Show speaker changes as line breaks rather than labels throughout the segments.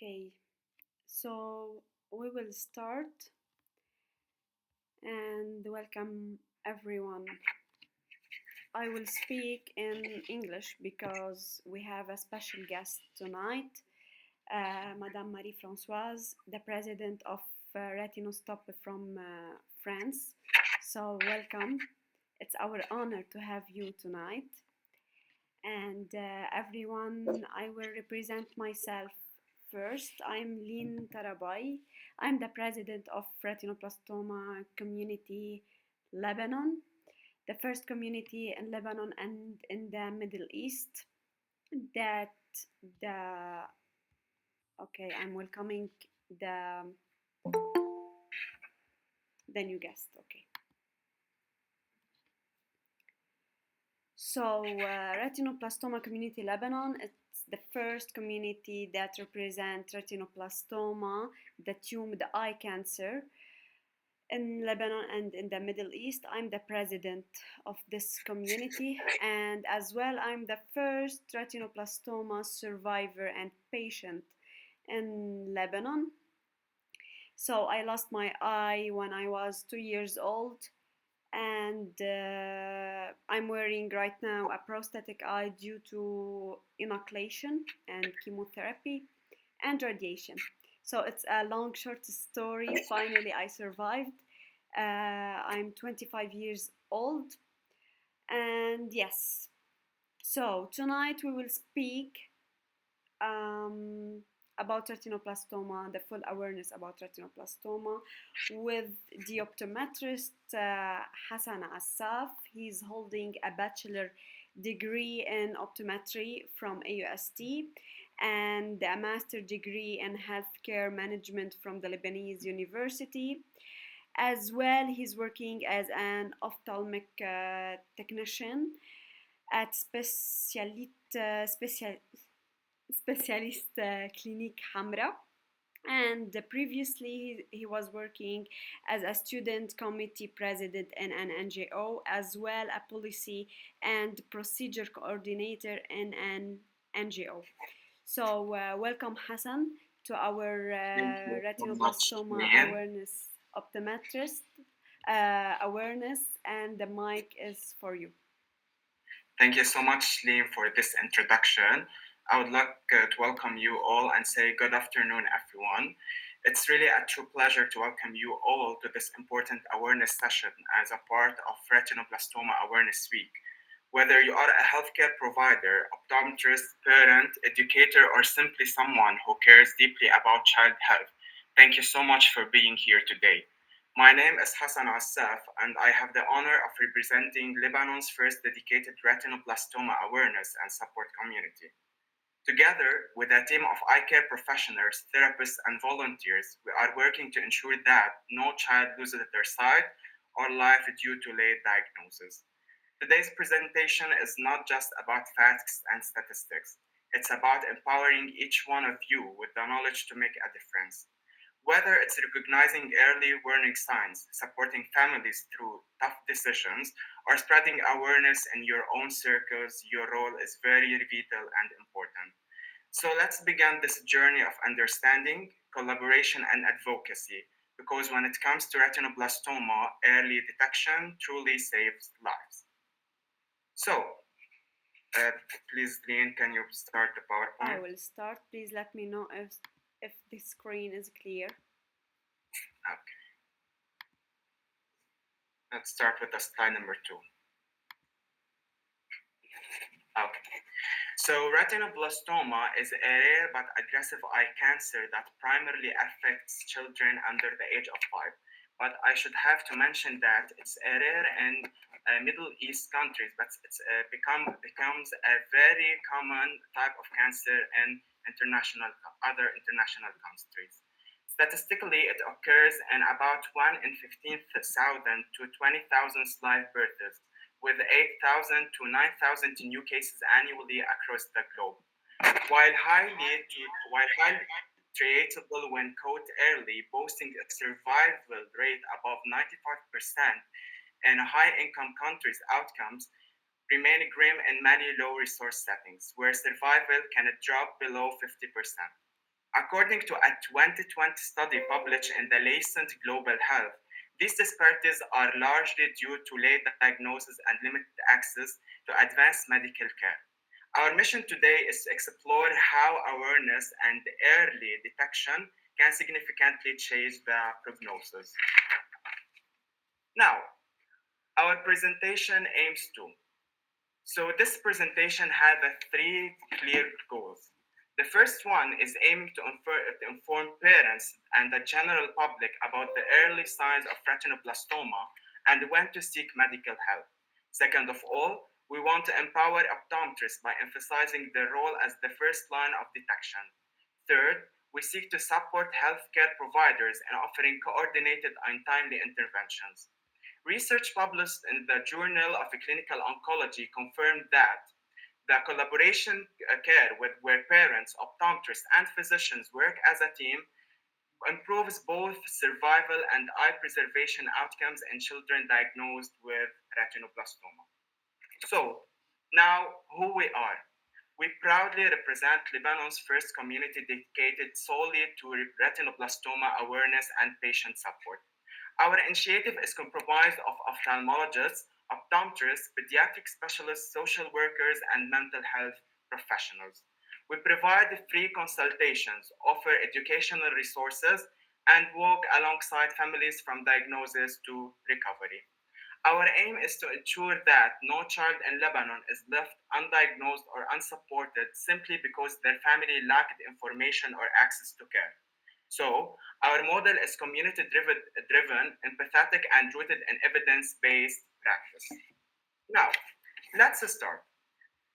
Okay, so we will start and welcome everyone. I will speak in English because we have a special guest tonight, Madame Marie-Françoise, the president of Retinoblastoma from France. So welcome. It's our honor to have you tonight. And everyone, I will represent myself first. I'm Lynn Tarabay. I'm the president of Retinoblastoma Community Lebanon, the first community in Lebanon and in the Middle East that the I'm welcoming the the new guest. Okay. So, Retinoblastoma Community Lebanon, it's the first community that represents retinoblastoma, the eye cancer, in Lebanon and in the Middle East. I'm the president of this community, and as well, I'm the first retinoblastoma survivor and patient in Lebanon. So, I lost my eye when I was 2 years old, and I'm wearing right now a prosthetic eye due to inoculation and chemotherapy and radiation. So it's a long, short story. Finally, I survived. I'm 25 years old, and yes. So tonight we will speak um, about retinoblastoma, the full awareness about retinoblastoma, with the optometrist Hassan Assaf. He's holding a bachelor degree in optometry from AUST and a master degree in healthcare management from the Lebanese University. As well, he's working as an ophthalmic technician at Specialist Clinique Hamra. And previously, he was working as a student committee president in an NGO, as well a policy and procedure coordinator in an NGO. So, welcome Hassan to our
Thank you so much,
retinoblastoma
Lian.
awareness optometrist awareness, and the mic is for you.
Thank you so much, Liam, for this introduction. I would like to welcome you all and say good afternoon, everyone. It's really a true pleasure to welcome you all to this important awareness session as a part of Retinoblastoma Awareness Week. Whether you are a healthcare provider, optometrist, parent, educator, or simply someone who cares deeply about child health, thank you so much for being here today. My name is Hassan Assaf, and I have the honor of representing Lebanon's first dedicated retinoblastoma awareness and support community. Together with a team of eye care professionals, therapists, and volunteers, we are working to ensure that no child loses their sight or life due to late diagnosis. Today's presentation is not just about facts and statistics. It's about empowering each one of you with the knowledge to make a difference. Whether it's recognizing early warning signs, supporting families through tough decisions, or spreading awareness in your own circles, your role is very vital and important. So let's begin this journey of understanding, collaboration, and advocacy, because when it comes to retinoblastoma, early detection truly saves lives. So, uh, please, Lean, can you start the PowerPoint?
I will start. Please let me know if the screen is clear.
Okay. Let's start with the slide number 2. Okay. So retinoblastoma is a rare but aggressive eye cancer that primarily affects children under the age of 5. But I should have to mention that it's a rare in Middle East countries, but it's becomes a very common type of cancer in other international countries. Statistically, it occurs in about 1 in 15,000 to 20,000 live births, with 8,000 to 9,000 new cases annually across the globe. While highly treatable when caught early, boasting a survival rate above 95%, in high-income countries, outcomes remain grim in many low-resource settings, where survival can drop below 50%. According to a 2020 study published in the Lancet Global Health, these disparities are largely due to late diagnosis and limited access to advanced medical care. Our mission today is to explore how awareness and early detection can significantly change the prognosis. Now, our presentation aims to. So this presentation had three clear goals. The first one is aiming to inform parents and the general public about the early signs of retinoblastoma and when to seek medical help. Second of all, we want to empower optometrists by emphasizing their role as the first line of detection. Third, we seek to support healthcare providers in offering coordinated and timely interventions. Research published in the Journal of Clinical Oncology confirmed that the collaboration care with where parents, optometrists, and physicians work as a team improves both survival and eye preservation outcomes in children diagnosed with retinoblastoma. So, now who we are. We proudly represent Lebanon's first community dedicated solely to retinoblastoma awareness and patient support. Our initiative is comprised of ophthalmologists, optometrists, pediatric specialists, social workers, and mental health professionals. We provide free consultations, offer educational resources, and work alongside families from diagnosis to recovery. Our aim is to ensure that no child in Lebanon is left undiagnosed or unsupported simply because their family lacked information or access to care. So, our model is community driven, empathetic, and rooted in evidence based practice. Now, let's start.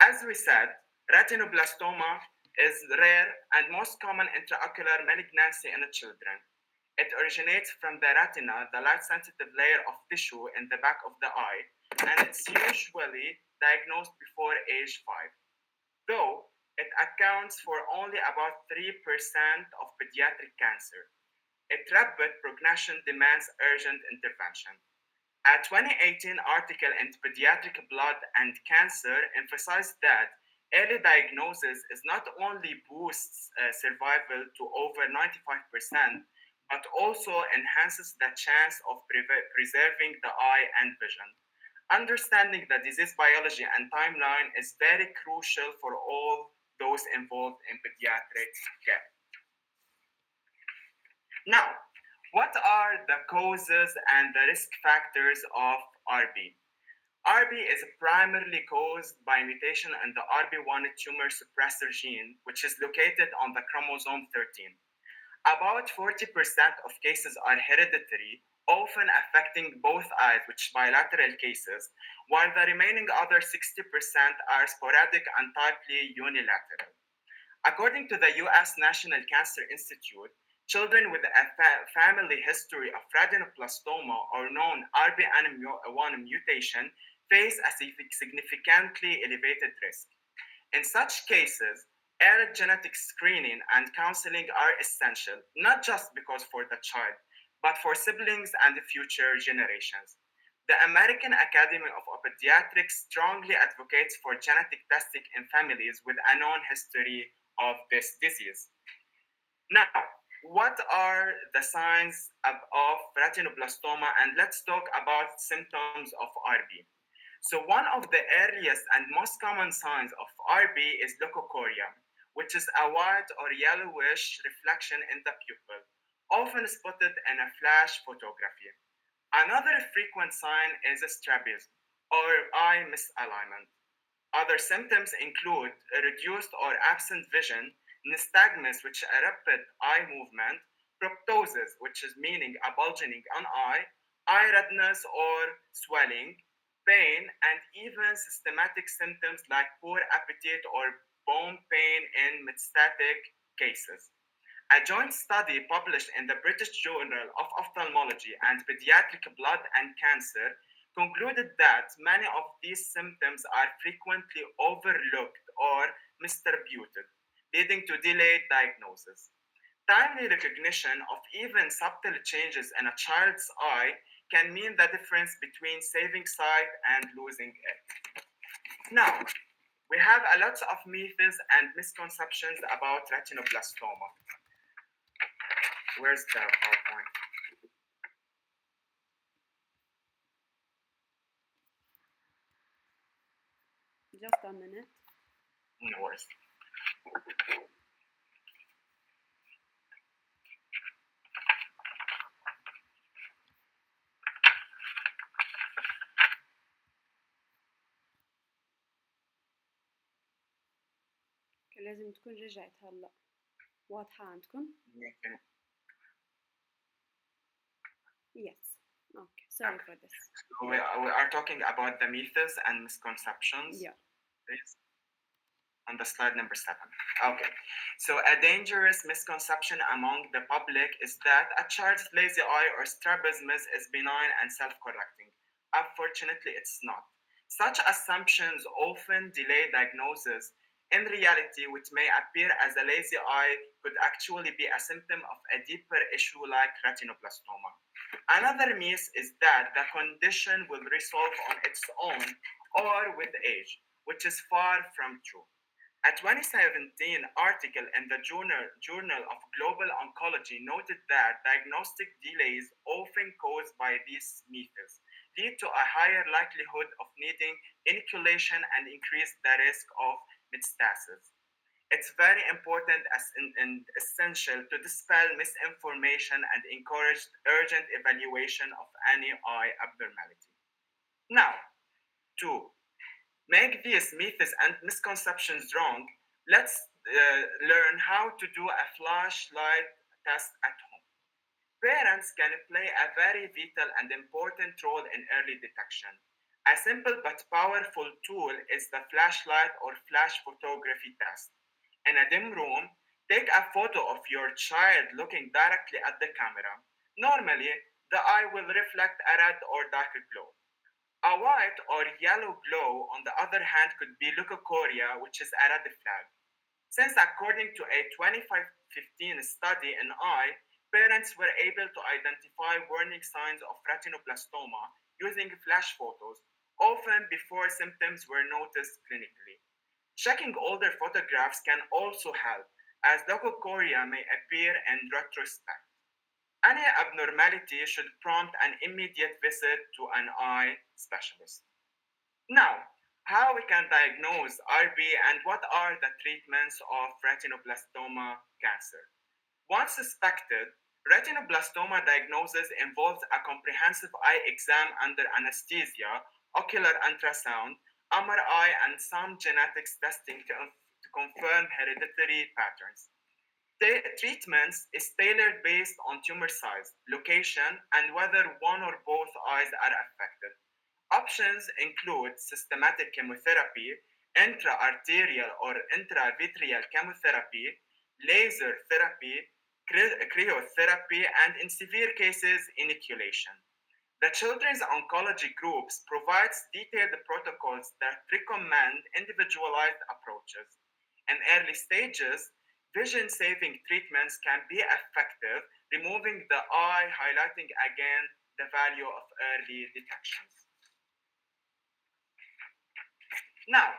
As we said, retinoblastoma is rare and most common intraocular malignancy in children. It originates from the retina, the light sensitive layer of tissue in the back of the eye, and it's usually diagnosed before age 5, though it accounts for only about 3% of pediatric cancer. Its rapid progression demands urgent intervention. A 2018 article in Pediatric Blood and Cancer emphasized that early diagnosis is not only boosts survival to over 95%, but also enhances the chance of preserving the eye and vision. Understanding the disease biology and timeline is very crucial for all those involved in pediatric care. Now, what are the causes and the risk factors of RB? RB is primarily caused by mutation in the RB1 tumor suppressor gene, which is located on the chromosome 13. About 40% of cases are hereditary, often affecting both eyes, which bilateral cases, while the remaining other 60% are sporadic and typically unilateral. According to the US National Cancer Institute, children with a family history of retinoblastoma or known RBN1 mutation face a significantly elevated risk. In such cases, early genetic screening and counseling are essential, not just because for the child, but for siblings and future generations. The American Academy of Pediatrics strongly advocates for genetic testing in families with a known history of this disease. Now, what are the signs of retinoblastoma? And let's talk about symptoms of RB. So, one of the earliest and most common signs of RB is leukocoria, which is a white or yellowish reflection in the pupil, often spotted in a flash photography. Another frequent sign is strabism or eye misalignment. Other symptoms include reduced or absent vision, nystagmus, which is a rapid eye movement, proptosis, which is meaning a bulging on eye redness or swelling, pain, and even systematic symptoms like poor appetite or bone pain in metastatic cases. A joint study published in the British Journal of Ophthalmology and Pediatric Blood and Cancer concluded that many of these symptoms are frequently overlooked or misattributed, leading to delayed diagnosis. Timely recognition of even subtle changes in a child's eye can mean the difference between saving sight and losing it. Now, we have a lot of myths and misconceptions about retinoblastoma. Where's the PowerPoint?
Just a minute.
No worries.
لازم تكون رجعت هلا واضحة عندكم؟
Okay.
Yes. Okay. Sorry for this.
So we are talking about the myths and misconceptions.
Yeah.
Please. On the slide number 7. Okay. So a dangerous misconception among the public is that a child's lazy eye or strabismus is benign and self-correcting. Unfortunately, it's not. Such assumptions often delay diagnosis. In reality, what may appear as a lazy eye could actually be a symptom of a deeper issue like retinoblastoma. Another myth is that the condition will resolve on its own or with age, which is far from true. A 2017 article in the Journal of Global Oncology noted that diagnostic delays, often caused by these myths, lead to a higher likelihood of needing inoculation and increase the risk of metastasis. It's very important and essential to dispel misinformation and encourage urgent evaluation of any eye abnormality. Now, to make these myths and misconceptions wrong, let's learn how to do a flashlight test at home. Parents can play a very vital and important role in early detection. A simple but powerful tool is the flashlight or flash photography test. In a dim room, take a photo of your child looking directly at the camera. Normally, the eye will reflect a red or darker glow. A white or yellow glow, on the other hand, could be leukocoria, which is a red flag. Since, according to a 2015 study in eye, parents were able to identify warning signs of retinoblastoma using flash photos, often before symptoms were noticed clinically. Checking older photographs can also help, as leukocoria may appear in retrospect. Any abnormality should prompt an immediate visit to an eye specialist. Now, how we can diagnose RB and what are the treatments of retinoblastoma cancer? Once suspected, retinoblastoma diagnosis involves a comprehensive eye exam under anesthesia, ocular ultrasound, MRI, and some genetics testing to confirm hereditary patterns. The treatments is tailored based on tumor size, location, and whether one or both eyes are affected. Options include systematic chemotherapy, intra-arterial or intravitreal chemotherapy, laser therapy, cryotherapy, and in severe cases, inoculation. The Children's Oncology Groups provides detailed protocols that recommend individualized approaches. In early stages, vision-saving treatments can be effective, removing the eye, highlighting again the value of early detections. Now,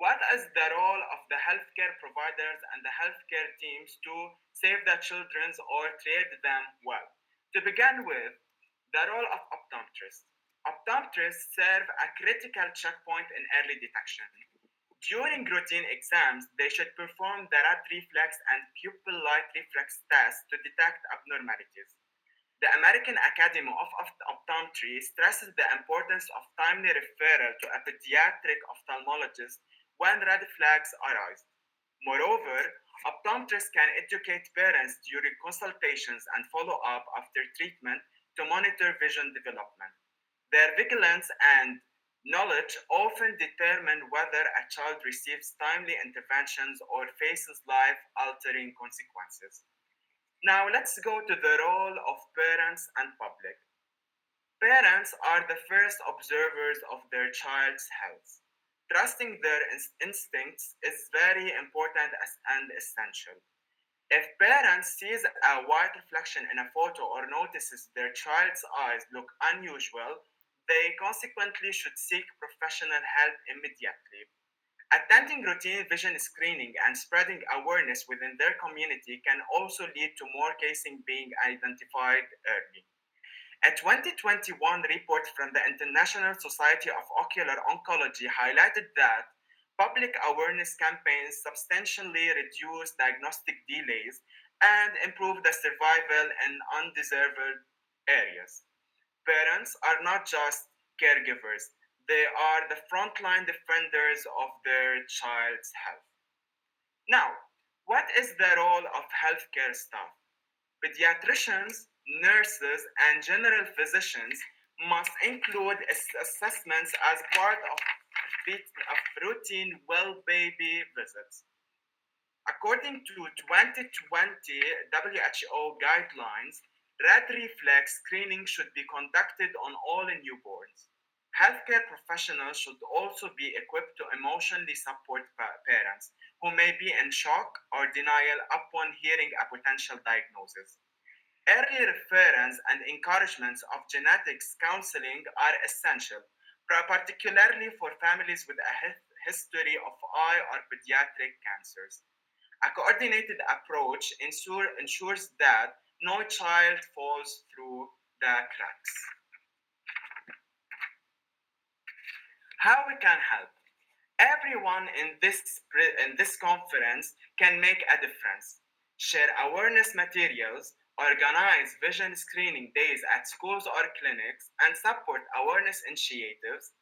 what is the role of the healthcare providers and the healthcare teams to save the children or treat them well? To begin with, the role of optometrists. Optometrists serve a critical checkpoint in early detection. During routine exams, they should perform the red reflex and pupil light reflex tests to detect abnormalities. The American Academy of Optometry stresses the importance of timely referral to a pediatric ophthalmologist when red flags arise. Moreover, optometrists can educate parents during consultations and follow up after treatment to monitor vision development. Their vigilance and knowledge often determine whether a child receives timely interventions or faces life altering consequences. Now, let's go to the role of parents and public. Parents are the first observers of their child's health. Trusting their instincts is very important and essential. If parents sees a white reflection in a photo or notices their child's eyes look unusual, they consequently should seek professional help immediately. Attending routine vision screening and spreading awareness within their community can also lead to more cases being identified early. A 2021 report from the International Society of Ocular Oncology highlighted that public awareness campaigns substantially reduce diagnostic delays and improve the survival in undeserved areas. Parents are not just caregivers, they are the frontline defenders of their child's health. Now, what is the role of healthcare staff? Pediatricians, nurses, and general physicians must include assessments as part of routine well baby visits. According to 2020 WHO guidelines, red reflex screening should be conducted on all newborns. Healthcare professionals should also be equipped to emotionally support parents who may be in shock or denial upon hearing a potential diagnosis. Early reference and encouragement of genetics counseling are essential, particularly for families with a history of eye or pediatric cancers. A coordinated approach ensures that no child falls through the cracks. How we can help? Everyone in this conference can make a difference. Share awareness materials, organize vision screening days at schools or clinics, and support awareness initiatives.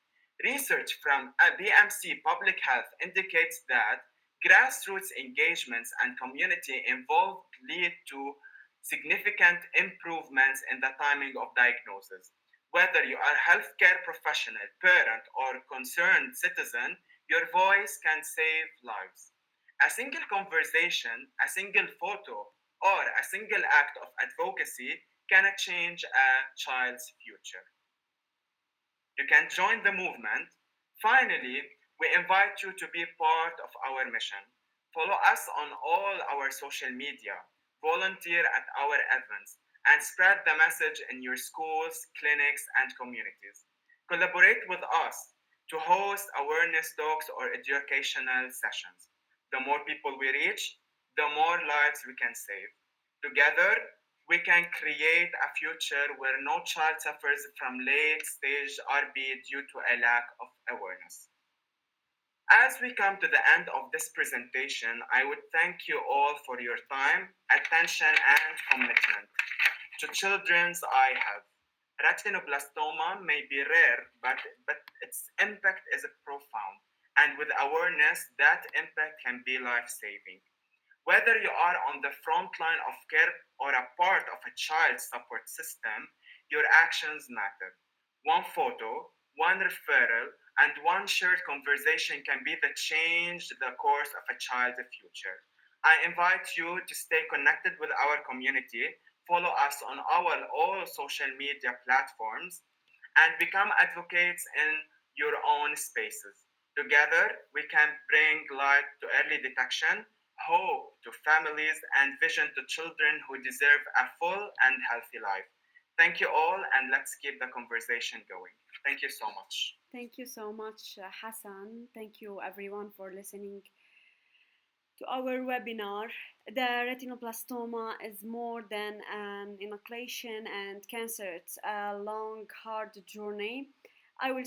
Research from BMC Public Health indicates that grassroots engagements and community involvement lead to significant improvements in the timing of diagnosis. Whether you are a healthcare professional, parent, or concerned citizen, your voice can save lives. A single conversation, a single photo, or a single act of advocacy can change a child's future. You can join the movement. Finally, we invite you to be part of our mission. Follow us on all our social media, volunteer at our events, and spread the message in your schools, clinics, and communities. Collaborate with us to host awareness talks or educational sessions. The more people we reach, the more lives we can save. Together, we can create a future where no child suffers from late stage RB due to a lack of awareness. As we come to the end of this presentation, I would thank you all for your time, attention, and commitment to children's eye health. Retinoblastoma may be rare, but its impact is profound. And with awareness, that impact can be life saving. Whether you are on the front line of care or a part of a child support system, your actions matter. One photo, one referral, and one shared conversation can be the change the course of a child's future. I invite you to stay connected with our community, follow us on our all social media platforms, and become advocates in your own spaces. Together, we can bring light to early detection, hope to families, and vision to children who deserve a full and healthy life. Thank you all, and let's keep the conversation going. Thank you so much.
Thank you so much, Hassan. Thank you, everyone, for listening to our webinar. The retinoblastoma is more than an inoculation and cancer. It's a long, hard journey. I will